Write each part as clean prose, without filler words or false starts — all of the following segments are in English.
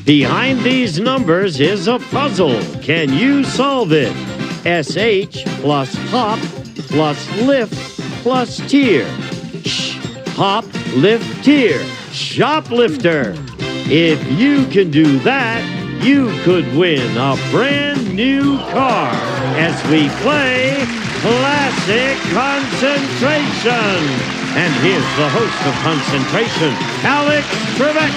Behind these numbers is a puzzle. Can you solve it? SH plus hop plus lift plus tier. Hop, lift, tier. Shoplifter. If you can do that, you could win a brand new car as we play Classic Concentration. And here's the host of Concentration, Alex Trebek.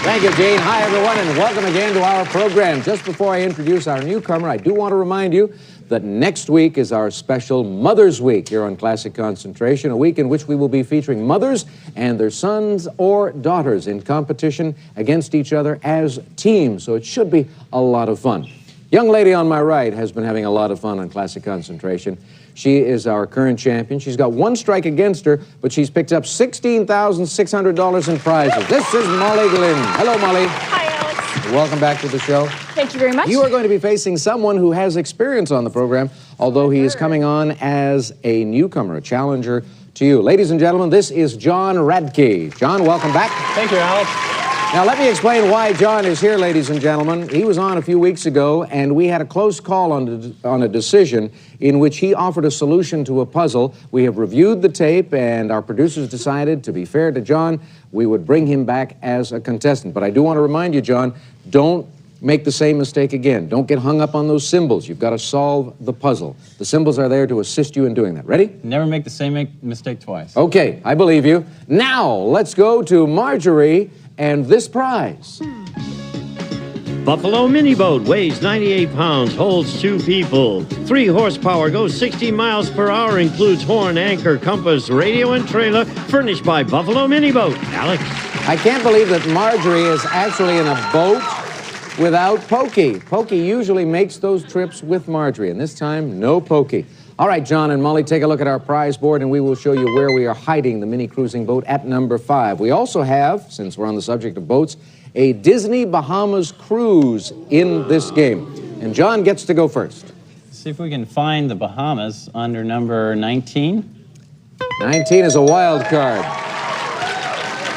Thank you, Gene. Hi, everyone, and welcome again to our program. Just before I introduce our newcomer, I do want to remind you that next week is our special Mother's Week here on Classic Concentration, a week in which we will be featuring mothers and their sons or daughters in competition against each other as teams, so it should be a lot of fun. Young lady on my right has been having a lot of fun on Classic Concentration. She is our current champion. She's got one strike against her, but she's picked up $16,600 in prizes. This is Molly Glynn. Hello, Molly. Hi, Alex. Welcome back to the show. Thank you very much. You are going to be facing someone who has experience on the program, although he is coming on as a newcomer, a challenger to you. Ladies and gentlemen, this is John Radke. John, welcome back. Thank you, Alex. Now, let me explain why John is here, ladies and gentlemen. He was on a few weeks ago, and we had a close call on a decision in which he offered a solution to a puzzle. We have reviewed the tape, and our producers decided, to be fair to John, we would bring him back as a contestant. But I do want to remind you, John, don't make the same mistake again. Don't get hung up on those symbols. You've got to solve the puzzle. The symbols are there to assist you in doing that. Ready? Never make the same mistake twice. Okay, I believe you. Now, let's go to Marjorie and this prize. Buffalo Mini Boat weighs 98 pounds, holds 2 people. 3 horsepower, goes 60 miles per hour, includes horn, anchor, compass, radio, and trailer, furnished by Buffalo Mini Boat. Alex? I can't believe that Marjorie is actually in a boat without Pokey. Pokey usually makes those trips with Marjorie, and this time, no Pokey. All right, John and Molly, take a look at our prize board, and we will show you where we are hiding the mini cruising boat at number 5. We also have, since we're on the subject of boats, a Disney Bahamas cruise in this game. And John gets to go first. Let's see if we can find the Bahamas under number 19. 19 is a wild card.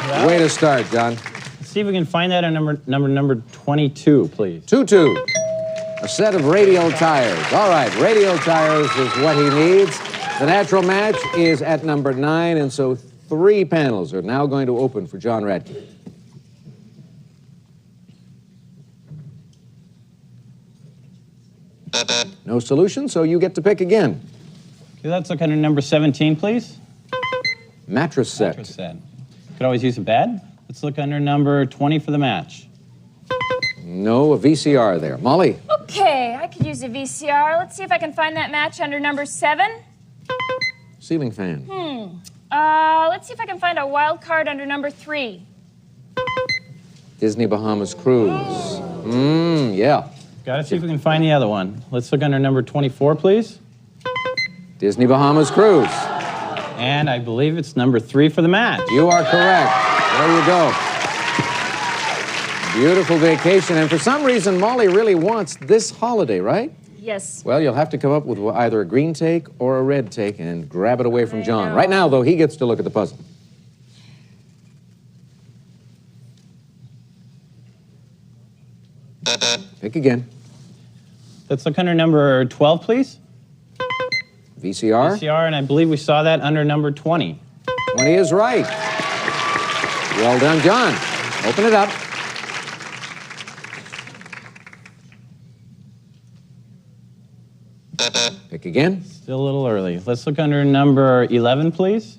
Well, way to start, John. Let's see if we can find that on number 22, please. 22. A set of radial tires. All right, radial tires is what he needs. The natural match is at number 9, and so 3 panels are now going to open for John Radke. No solution, so you get to pick again. Okay, let's look under number 17, please. Mattress set. Mattress set. Could always use a bed. Let's look under number 20 for the match. No, a VCR there. Molly? Okay, I could use a VCR. Let's see if I can find that match under number 7. Ceiling fan. Let's see if I can find a wild card under number 3. Disney Bahamas cruise. Yeah. Gotta see if we can find the other one. Let's look under number 24, please. Disney Bahamas cruise. And I believe it's number 3 for the match. You are correct. There you go. Beautiful vacation. And for some reason, Molly really wants this holiday, right? Yes. Well, you'll have to come up with either a green take or a red take and grab it away from John. Right now, though, he gets to look at the puzzle. Pick again. Let's look under number 12, please. VCR. VCR, and I believe we saw that under number 20. 20 is right. Well done, John. Open it up. Pick again. Still a little early. Let's look under number 11, please.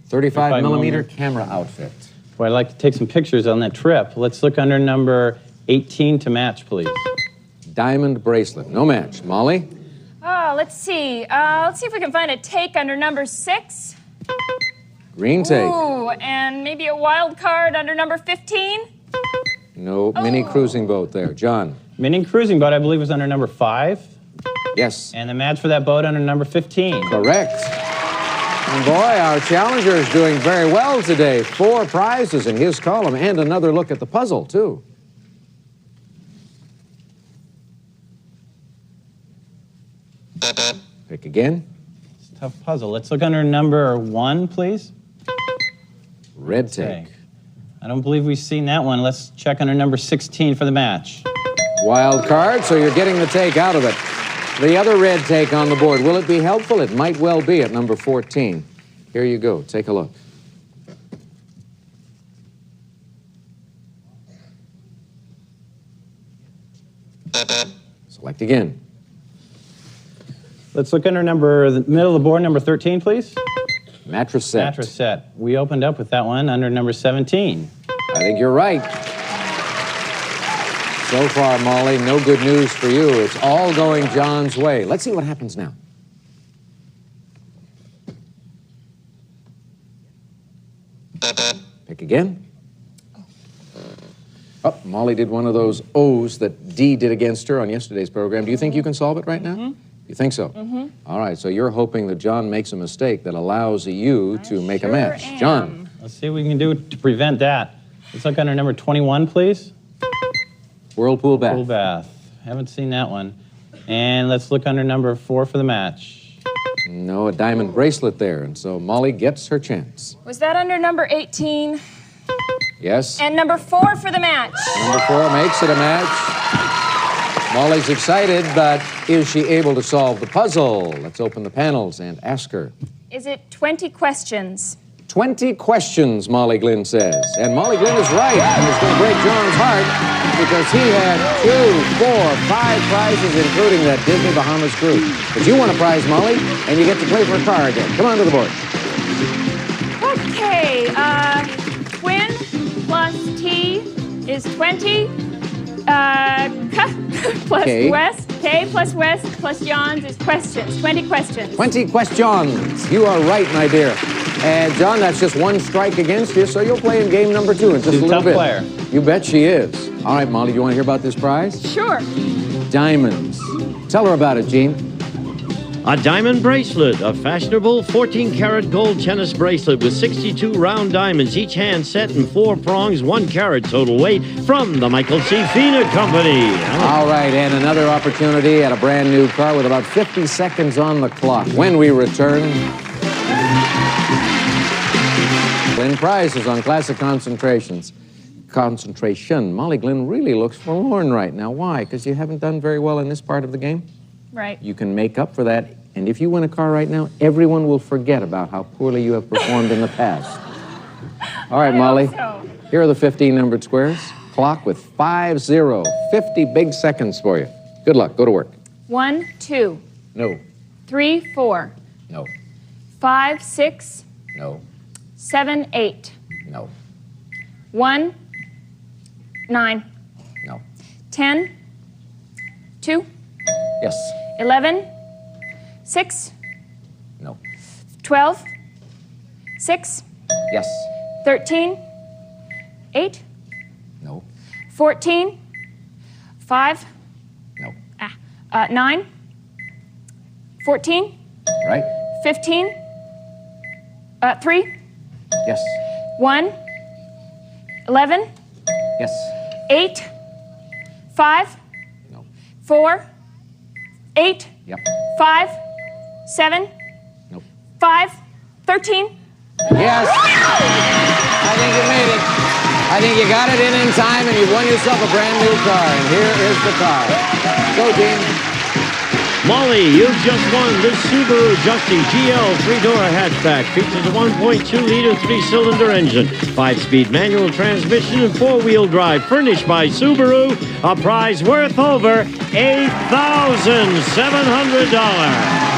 35 millimeter camera outfit. Boy, I'd like to take some pictures on that trip. Let's look under number 18 to match, please. Diamond bracelet. No match. Molly? Oh, let's see. Let's see if we can find a take under number 6. Green take. Ooh, and maybe a wild card under number 15. No mini cruising boat there. John? Mini cruising boat, I believe, was under number 5. Yes. And the match for that boat under number 15. Correct. And boy, our challenger is doing very well today. 4 prizes in his column and another look at the puzzle, too. Pick again. It's a tough puzzle. Let's look under number 1, please. Red take. I don't believe we've seen that one. Let's check under number 16 for the match. Wild card, so you're getting the take out of it. The other red take on the board. Will it be helpful? It might well be at number 14. Here you go. Take a look. Select again. Let's look under the middle of the board, number 13, please. Mattress set. Mattress set. We opened up with that one under number 17. I think you're right. So far, Molly, no good news for you. It's all going John's way. Let's see what happens now. Pick again. Oh, Molly did one of those O's that Dee did against her on yesterday's program. Do you think you can solve it right now? You think so? All right, so you're hoping that John makes a mistake that allows you to make a match. am. John. Let's see what we can do to prevent that. Let's look under number 21, please. Whirlpool bath. Pool bath. Haven't seen that one. And let's look under number 4 for the match. No, a diamond bracelet there, and so Molly gets her chance. Was that under number 18? Yes? And number 4 for the match. Number 4 makes it a match. Molly's excited, but is she able to solve the puzzle? Let's open the panels and ask her. Is it 20 questions? 20 questions, Molly Glynn says. And Molly Glynn is right, and it's going to break John's heart because he had 2, 4, 5 prizes, including that Disney Bahamas cruise. But you won a prize, Molly, and you get to play for a car again. Come on to the board. Okay, twin plus T is 20. Plus K. West. K plus West plus John's is questions. 20 questions. 20 questions. You are right, my dear. And John, that's just one strike against you, so you'll play in game number 2 in just She's a a little tough bit. player. You bet she is. All right, Molly, do you want to hear about this prize? Sure. Diamonds. Tell her about it, Gene. A diamond bracelet, a fashionable 14-karat gold tennis bracelet with 62 round diamonds, each hand set in 4 prongs, 1 carat total weight, from the Michael C. Fina Company. All right, and another opportunity at a brand new car with about 50 seconds on the clock. When we return, Glynn prizes on classic concentration. Molly Glynn really looks forlorn right now. Why? Because you haven't done very well in this part of the game? Right. You can make up for that, and if you win a car right now, everyone will forget about how poorly you have performed in the past. All right, Molly. So. Here are the 15 numbered squares. Clock with 50, 50 big seconds for you. Good luck. Go to work. 1, 2, No. 3, 4, No. 5, 6, No. 7, 8. No. 1, 9, No. 10, 2, Yes. 11, 6, No. 12, 6, Yes. 13, 8, No. 14, 5, No. 9, 14, Right? 15, 3, Yes. 1, 11, Yes. 8, 5, No. 4, 8, Yep. 5, 7, Nope. 5, 13. Yes. I think you made it. I think you got it in time, and you've won yourself a brand new car. And here is the car. Go, Gene. Molly, you've just won this Subaru Justy GL 3-door hatchback. Features a 1.2-liter 3-cylinder engine, 5-speed manual transmission, and 4-wheel drive. Furnished by Subaru, a prize worth over $8,700.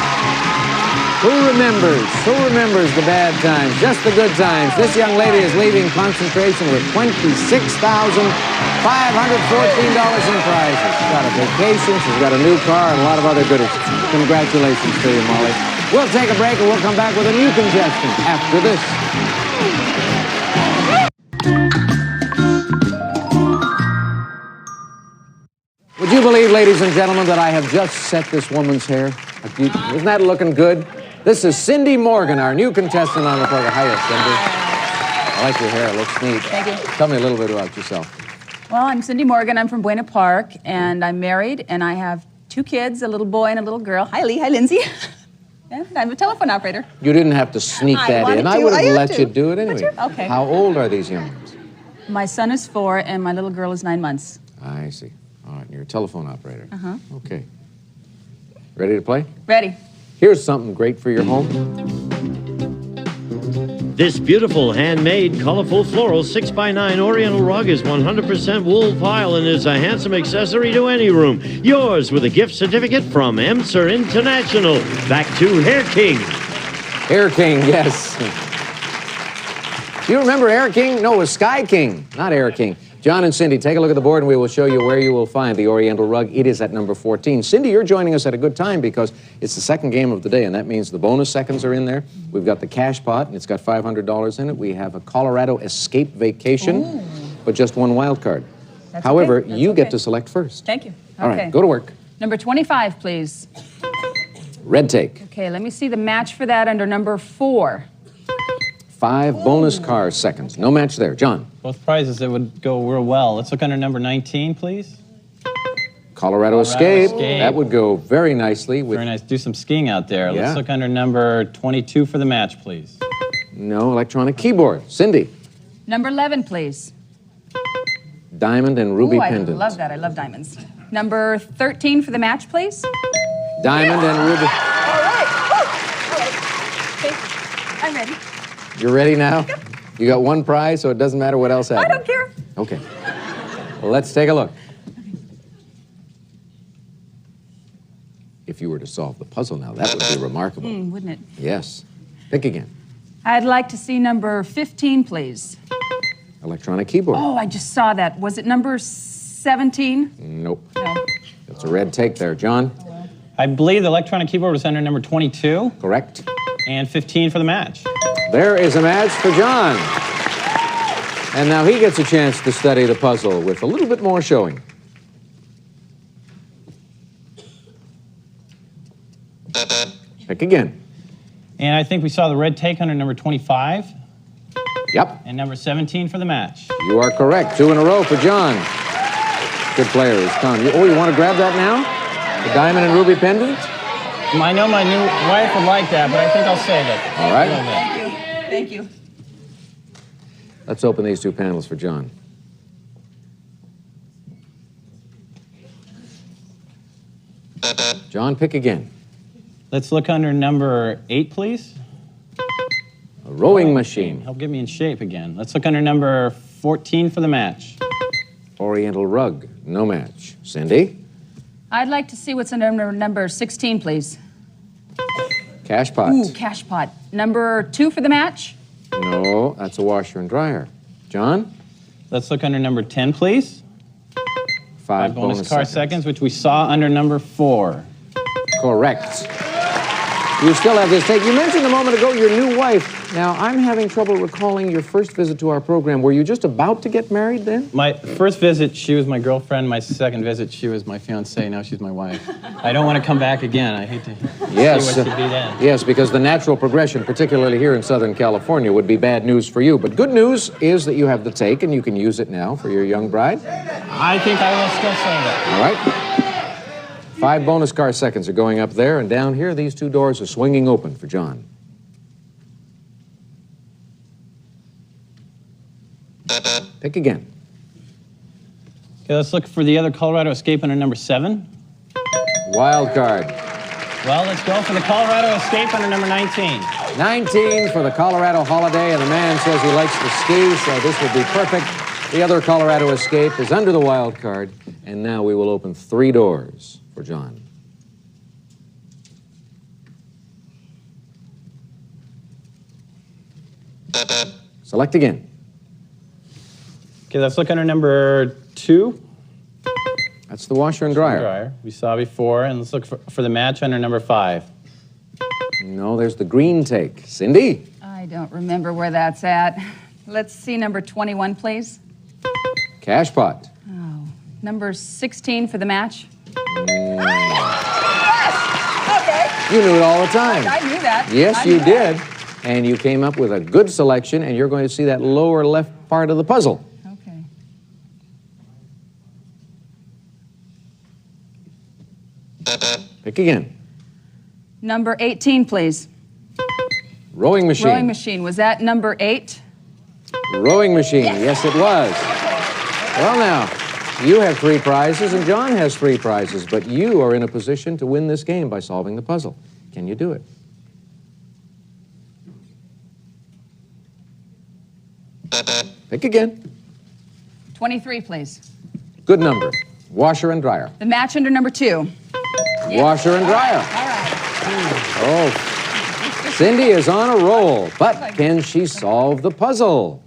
Who remembers the bad times, just the good times? This young lady is leaving concentration with $26,514 in prizes. She's got a vacation, she's got a new car, and a lot of other goodies. Congratulations to you, Molly. We'll take a break, and we'll come back with a new contestant after this. Would you believe, ladies and gentlemen, that I have just set this woman's hair? Isn't that looking good? This is Cindy Morgan, our new contestant on the program. Hiya, Cindy. I like your hair. It looks neat. Thank you. Tell me a little bit about yourself. Well, I'm Cindy Morgan. I'm from Buena Park, and I'm married, and I have 2 kids, a little boy and a little girl. Hi, Lee. Hi, Lindsay. And I'm a telephone operator. You didn't have to sneak I that wanted in. I to. would I have had let to. you do it anyway. Sure. Okay. How old are these young ones? My son is 4 and my little girl is 9 months. I see. All right, and you're a telephone operator. Uh-huh. Okay. Ready to play? Ready. Here's something great for your home. This beautiful, handmade, colorful floral 6x9 Oriental rug is 100% wool pile and is a handsome accessory to any room. Yours with a gift certificate from Emser International. Back to Hair King. Air King, yes. Do you remember Air King? No, it was Sky King, not Air King. John and Cindy, take a look at the board and we will show you where you will find the Oriental rug. It is at number 14. Cindy, you're joining us at a good time because it's the second game of the day, and that means the bonus seconds are in there. We've got the cash pot, and it's got $500 in it. We have a Colorado Escape Vacation, but just one wild card. That's However, okay. That's you okay. get to select first. Thank you. All Okay. right, go to work. Number 25, please. Red take. Okay, let me see the match for that under number 4. 5 bonus car seconds. No match there. John. Both prizes, it would go real well. Let's look under number 19, please. Colorado Escape. Escape. That would go very nicely with Very nice. Do some skiing out there. Yeah. Let's look under number 22 for the match, please. no electronic keyboard. Cindy. Number 11, please. Diamond and ruby Ooh, I pendant. love that. I love diamonds. Number 13 for the match, please. Diamond and ruby. All right. Okay, I'm ready. You're ready now? You got one prize, so it doesn't matter what else I happens. don't care. Okay. Well, let's take a look. If you were to solve the puzzle now, that would be remarkable. Wouldn't it? Yes. Pick again. I'd like to see number 15, please. Electronic keyboard. Oh, I just saw that. Was it number 17? Nope. No. That's a red take there. John? I believe the electronic keyboard was under number 22 Correct. and 15 for the match. There is a match for John. And now he gets a chance to study the puzzle with a little bit more showing. Pick again. And I think we saw the red take under number 25 Yep, and number 17 for the match. you are correct. 2 in a row for John. Good player is Tom. Oh, you want to grab that now? The diamond and ruby pendant? I know my new wife would like that, but I think I'll save it. All right. A little bit. Thank you. Let's open these 2 panels for John. John, pick again. Let's look under number 8, please. A rowing machine. Help get me in shape again. Let's look under number 14 for the match. Oriental rug. No match. Cindy? I'd like to see what's under number 16, please. Cash pot. Ooh, cash pot. Number 2 for the match. No, that's a washer and dryer. John? Let's look under number 10, please. 5 Bonus car seconds, which we saw under number 4. Correct. You still have this take. You mentioned a moment ago your new wife. Now, I'm having trouble recalling your first visit to our program. Were you just about to get married then? My first visit, she was my girlfriend. My second visit, she was my fiancée. Now she's my wife. I don't want to come back again. I hate to Yes. see what she'd be then. Yes, because the natural progression, particularly here in Southern California, would be bad news for you. But good news is that you have the take, and you can use it now for your young bride. I think I will still save it. All right? 5 bonus car seconds are going up there, and down here, these 2 doors are swinging open for John. Pick again. Okay, let's look for the other Colorado Escape under number 7. Wild card. Well, let's go for the Colorado Escape under number 19. 19 for the Colorado Holiday, and the man says he likes to ski, so this would be perfect. The other Colorado Escape is under the wild card, and now we will open 3 doors for John. Select again. Okay, let's look under number 2. That's the washer and dryer. We saw before, and let's look for the match under number 5. No, there's the green take. Cindy? I don't remember where that's at. Let's see number 21, please. Cash pot. Oh, number 16 for the match. You knew it all the time. I knew that. Yes, I you knew did. that. And you came up with a good selection, and you're going to see that lower left part of the puzzle. Okay. Pick again. Number 18, please. Rowing machine. Rowing machine. Was that number 8? Rowing machine. Yes, it was. Well, now, you have 3 prizes and John has 3 prizes, but you are in a position to win this game by solving the puzzle. Can you do it? Pick again. 23, please. Good number. Washer and dryer. The match under number 2. Washer and dryer. All right. Oh, Cindy is on a roll, but can she solve the puzzle?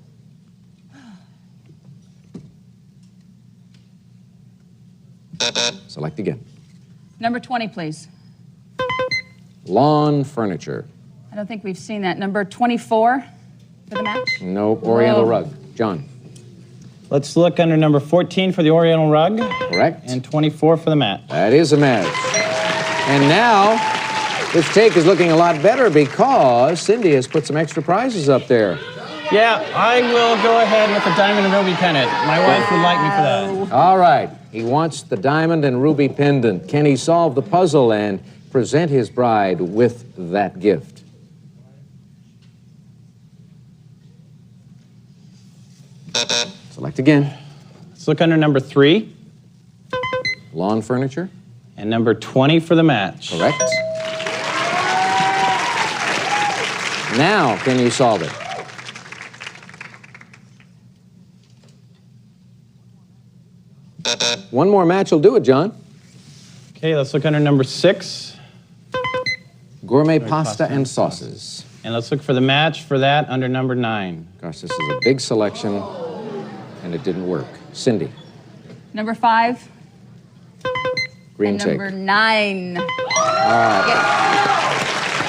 Select again. Number 20, please. Lawn furniture. I don't think we've seen that. Number 24 for the match. Nope. Oriental Whoa. rug. John. Let's look under number 14 for the Oriental rug. Correct. And 24 for the mat. That is a match. And now, this take is looking a lot better because Cindy has put some extra prizes up there. Yeah, I will go ahead with the diamond and ruby pendant. My wife would like me for that. All right. He wants the diamond and ruby pendant. Can he solve the puzzle and present his bride with that gift? Select again. Let's look under number 3 Lawn furniture. and number 20 for the match. Correct. Now, can you solve it? One more match will do it, John. Okay, let's look under number 6. Gourmet pasta and sauces. And let's look for the match for that under number 9. Gosh, this is a big selection, and it didn't work. Cindy, Number 5. green And take. number 9.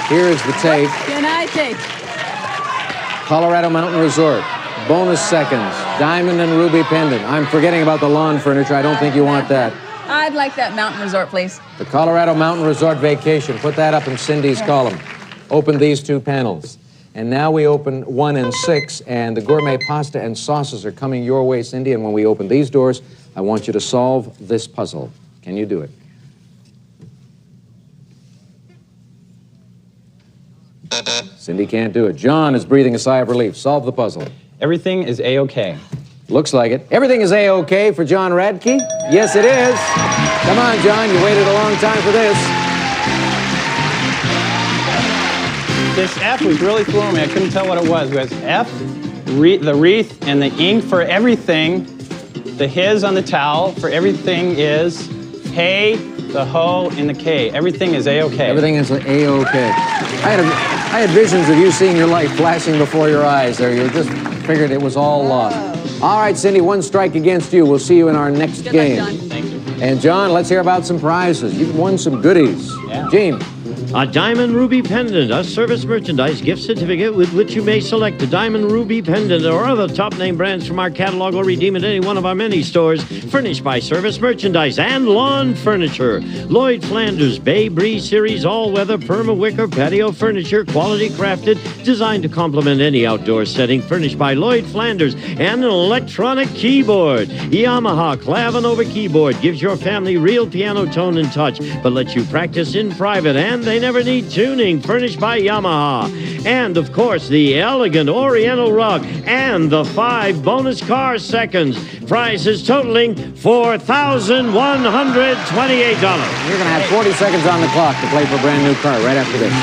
Here is the take. Can I take? Colorado Mountain Resort. Bonus seconds. Diamond and ruby pendant. I'm forgetting about the lawn furniture. I don't think you want that. I'd like that mountain resort, please. The Colorado Mountain Resort Vacation. Put that up in Cindy's column. Open these 2 panels. And now we open 1 and 6, and the gourmet pasta and sauces are coming your way, Cindy. And when we open these doors, I want you to solve this puzzle. Can you do it? Cindy can't do it. John is breathing a sigh of relief. Solve the puzzle. Everything is A-OK. Looks like it. Everything is A-OK for John Radke? Yes, it is. Come on, John. You waited a long time for this. This F was really throwing me. I couldn't tell what it was. It was F, the wreath, and the ink for everything. The his on the towel for everything is hey, the ho, and the K. Everything is A-OK. Everything is A-OK. I had visions of you seeing your life flashing before your eyes there. You just figured it was all lost. All right, Cindy, 1 strike against you. We'll see you in our next Good game. luck, John. Thank you. And John, let's hear about some prizes. You've won some goodies. Yeah. Gene. A diamond ruby pendant, a service merchandise gift certificate with which you may select a diamond ruby pendant or other top name brands from our catalog or redeem at any one of our many stores, furnished by Service Merchandise and Lawn Furniture. Lloyd Flanders Bay Breeze Series all-weather Perma wicker patio furniture, quality crafted, designed to complement any outdoor setting, furnished by Lloyd Flanders, and an electronic keyboard. Yamaha Clavinova keyboard gives your family real piano tone and touch, but lets you practice in private, and they never need tuning, furnished by Yamaha. And, of course, the elegant Oriental rug and the 5 bonus car seconds. Prizes totaling $4,128. You're going to have 40 seconds on the clock to play for a brand new car right after this.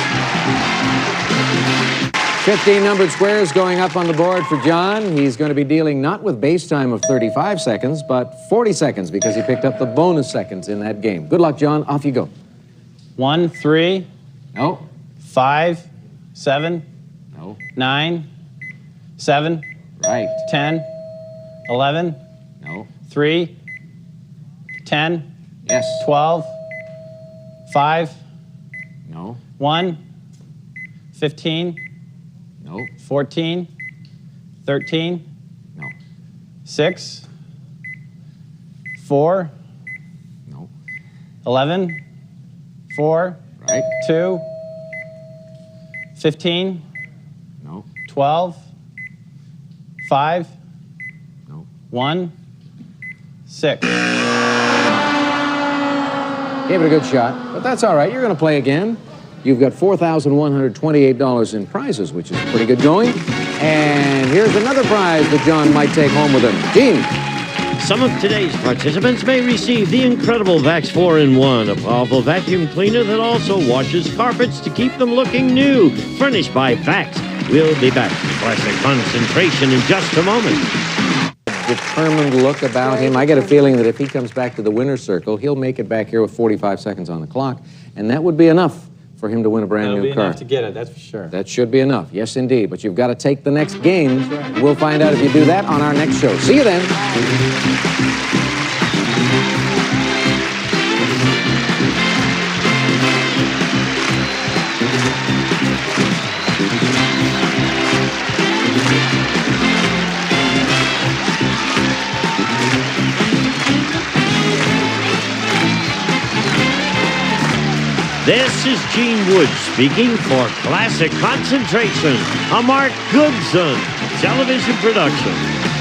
15 numbered squares going up on the board for John. He's going to be dealing not with base time of 35 seconds, but 40 seconds because he picked up the bonus seconds in that game. Good luck, John. Off you go. 1, 3, No. 5, 7, No. 9, 7, Right. 10, 11, No. 3, 10, Yes. 12, 5, No. 1, 15, No. 14, 13, No. 6, 4, No. 11, 4, Right. 2, 15, No. 12, 5, No. 1, 6. Gave it a good shot, but that's all right. You're going to play again. You've got $4,128 in prizes, which is pretty good going. And here's another prize that John might take home with him. Gene. Some of today's participants may receive the incredible Vax 4-in-1, a powerful vacuum cleaner that also washes carpets to keep them looking new. Furnished by Vax. We'll be back to Classic Concentration in just a moment. Determined look about him. I get a feeling that if he comes back to the winner's circle, he'll make it back here with 45 seconds on the clock, and that would be enough for him to win a brand That'll new be car. enough to get it, that's for sure. That should be enough. Yes, indeed. But you've got to take the next game. We'll find out if you do that on our next show. See you then. This is Gene Wood speaking for Classic Concentration, a Mark Goodson television production.